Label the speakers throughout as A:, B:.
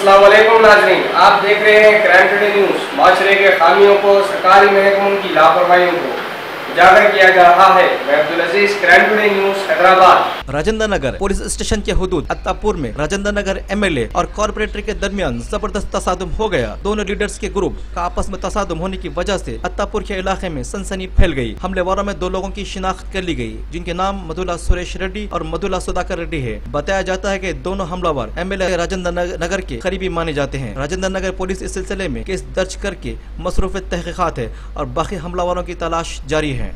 A: अस्सलाम वालेकुम नाज़रीन, आप देख रहे हैं क्राइम टुडे न्यूज़। माशरे के खामियों को, सरकारी महकमों की लापरवाहियों को उजागर किया जा रहा है। मैं Abdul Aziz, crime today news, Hyderabad.
B: Rajendra Nagar police station के हुदूद अत्तापुर में राजेंद्र नगर एमएलए और कॉर्पोरेटर के दरमियान जबरदस्त तसादुम हो गया। दोनों लीडर्स के ग्रुप का आपस में तसादुम होने की वजह से अत्तापुर के इलाके में सनसनी फैल गई। हमलेवारों में दो लोगों की शिनाख्त कर ली गई, जिनके नाम मधुला सुरेश रेड्डी और मधुला सुधाकर रेड्डी है। बताया जाता है कि दोनों हमलावर एमएलए राजेंद्र नगर के करीबी माने जाते हैं। राजेंद्र नगर पुलिस इस सिलसिले में केस दर्ज करके मसरूफ तहकीकात है और बाकी हमलावरों की तलाश जारी है।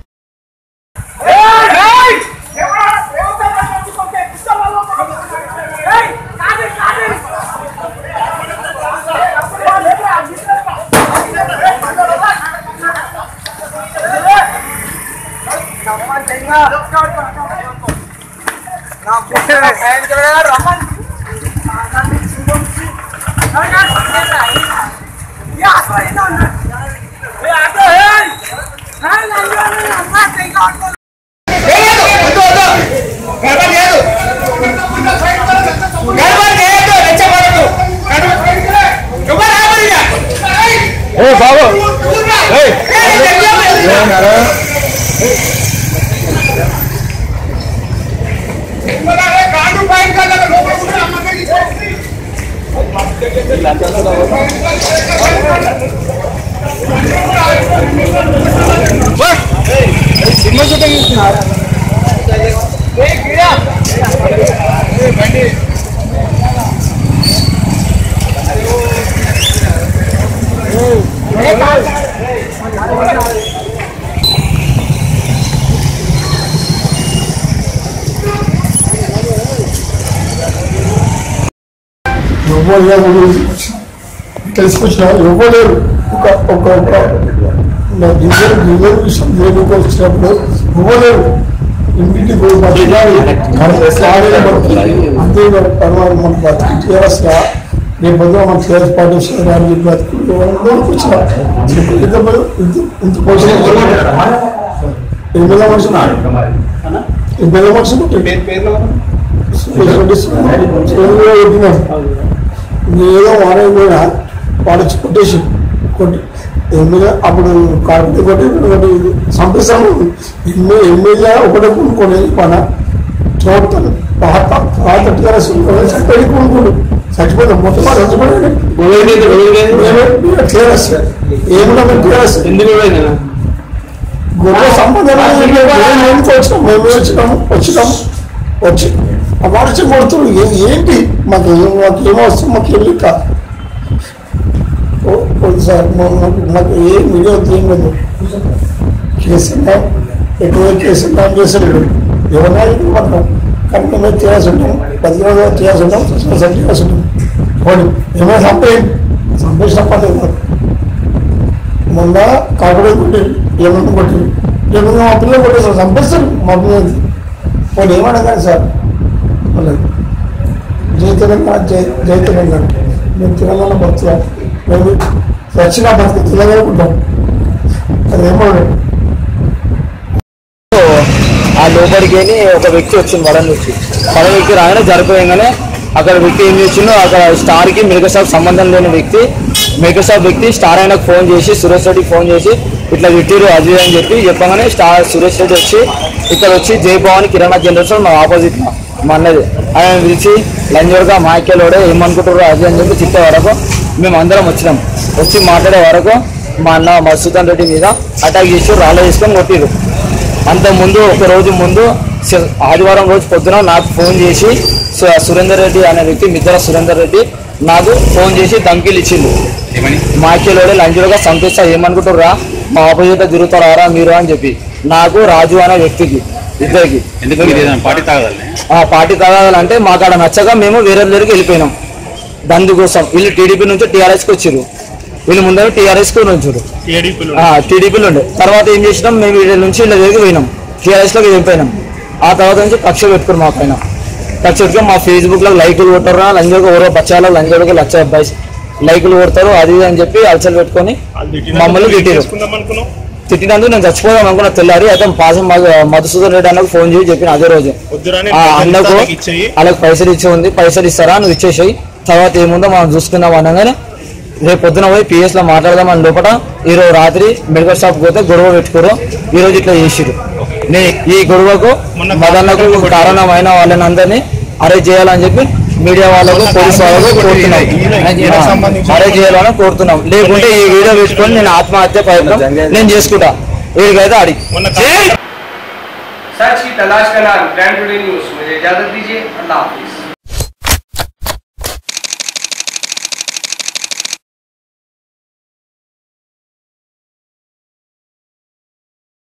C: తెలుసుకొచ్చిన ఇవ్వలేరు వచ్చినప్పుడు ఇవ్వలేరు ఇంటికి పోయి అంతే పర్వాలేదు మనకు బతికి టీఆర్ఎస్గా రేపు పొద్దున మన టీఆర్ఎస్ పార్టీ అని బతుకు వచ్చిన ఇంత కోసం ఎమ్మెల్యే మనుషులు ఏదో వాడే కూడా వాడు కొట్టేసి ఎమ్మెల్యే అప్పుడు కార్పొరేట్ కొట్టి సంపేశాము ఎమ్మెల్యే ఒకటే కొనుక్కొని పన చూడతాను పాత టీఆర్ఎస్ చచ్చిపోయి కొనుక్కోడు చచ్చిపోతాం మొత్తం టీఆర్ఎస్ ఏమన్నా టీఆర్ఎస్ గొప్ప సంబంధం వచ్చినాము మేము వచ్చినాము వచ్చి వాడిచి కొడుతున్నారు ఏంటి మాకేమో వస్తుంది మాకు వెళ్ళి కాదు సార్ మాకు ఏ మీడియా తీయలేదు కేసున్నా ఎటువంటి కేసు చేసాడు ఎవరైనా మాత్రం కానీ మేము చేయాల్సి ఉంటాం 10 రోజులు చేయాల్సి ఉంటాం చేయాల్సి ఉంటాం పోనీ ఏమైనా సంపేసిన పర్లేదు మొన్న కాకుండా కొట్టి ఏమన్నా కొట్టి ఏమన్నా మా పిల్లలు కొట్టేసారు చంపేస్తారు మా పిల్లలు పోనీ ఏమన్నా కానీ సార్ జై తెలంగాణ జై తెలంగాణ మేము తెలంగాణ బతుకుతాం మేము రక్షణ బతుకు తెలంగాణ ఉంటాం అదేమో
D: ఆ లోపలికి ఒక వ్యక్తి వచ్చింది వడ నుంచి వడ వ్యక్తి రాగానే జరిపోయంగానే అక్కడ వ్యక్తి ఏం చేసిండో అక్కడ స్టార్కి మెడికల్ సంబంధం లేని మెడికల్ షాప్ వ్యక్తి స్టార్ ఆయనకు ఫోన్ చేసి సురేష్ రెడ్డికి ఫోన్ చేసి ఇట్లా తిట్టిరు అది అని చెప్పగానే సురేష్ రెడ్డి వచ్చి ఇక్కడ వచ్చి జై భవాని కిరాణా జనరల్స్ మా ఆపోజిట్ మా అన్నది ఆయన పిలిచి లంజోడుగా మాయకెళ్ళోడే ఏమనుకుంటారు అది అని చెప్పి తిట్టే వరకు మేము అందరం వచ్చి మాట్లాడే వరకు మా అన్న మధుసూదన్ రెడ్డి మీద అటాక్ చేసి రాళ్ళ చేసుకొని కొట్టిరు. అంత ముందు ఒక రోజు ముందు ఆదివారం రోజు పొద్దున నాకు ఫోన్ చేసి సురేందర్ రెడ్డి అనే వ్యక్తి మిద్దర సురేందర్ రెడ్డి నాకు ఫోన్ చేసి ధమ్కీలు ఇచ్చిండు. మాయకెళ్ళోడే లంజోడుగా సంతోష ఏమనుకుంటారా మా ఆపోజిట్ తిరుగుతారా మీరు అని చెప్పి నాకు రాజు అనే వ్యక్తికి ఇద్దరికి పార్టీ తాగాలంటే మాకు ఆడ నచ్చక మేము వేరే దగ్గరికి వెళ్ళిపోయినాం. దందు కోసం వీళ్ళు టీడీపీ నుంచి టీఆర్ఎస్కి వచ్చారు. వీళ్ళు ముందర టీఆర్ఎస్కి వచ్చారు, టీడీపీలు ఉండే. తర్వాత ఏం చేసినాం మేము వీళ్ళ నుంచి వీళ్ళ దగ్గరికి పోయినాం, టీఆర్ఎస్లోకి వెళ్ళిపోయినాం. ఆ తర్వాత నుంచి కక్ష పెట్టుకుని మా పైన కక్ష పెట్టుకుని మా ఫేస్బుక్లో లైకులు కొట్టారు, లంజోగా ఎవరో బచ్చాలో లంజోగా లక్ష అబ్బాయి లైకులు కొడతారు అది అని చెప్పి అలసలు పెట్టుకొని మమ్మల్ని తిట్టారు. తిట్టినందుకు నేను చచ్చిపోదాం అనుకున్న తెల్లారి అయితే పాసం మధుసూదన్ రెడ్డి అన్నకు ఫోన్ చేసి చెప్పిన అదే రోజు అన్నకు వాళ్ళకి పైసలు ఇచ్చి ఉంది, పైసలు ఇస్తారా నువ్వు ఇచ్చేసాయి, తర్వాత ఏముందో మనం చూసుకుందాం అనగానే రేపు పొద్దున పోయి PS లో మాట్లాడదాం అని లోపల ఈరోజు రాత్రి మెడికల్ షాప్ పోతే గొడవ పెట్టుకోరు, ఈ రోజు ఇట్లా చేసిరు. ఈ గొడవకు మదన్నకు కారణమైన వాళ్ళని అందరినీ అరెస్ట్ చేయాలని చెప్పి మీడియా వాళ్ళకు పోలీసు వాళ్ళకు కోరుతున్నాం, అరెస్ట్ చేయాలని కోరుతున్నాం. లేకుంటే ఈ వీడియో పెట్టుకొని నేను ఆత్మహత్య ప్రయత్నం నేను చేసుకుంటా వీడికైతే అడిగి.
A: सच की तलाश का नाम ग्रैंड टुडे न्यूज़। मुझे इजाजत दीजिए, अल्लाह हाफिज।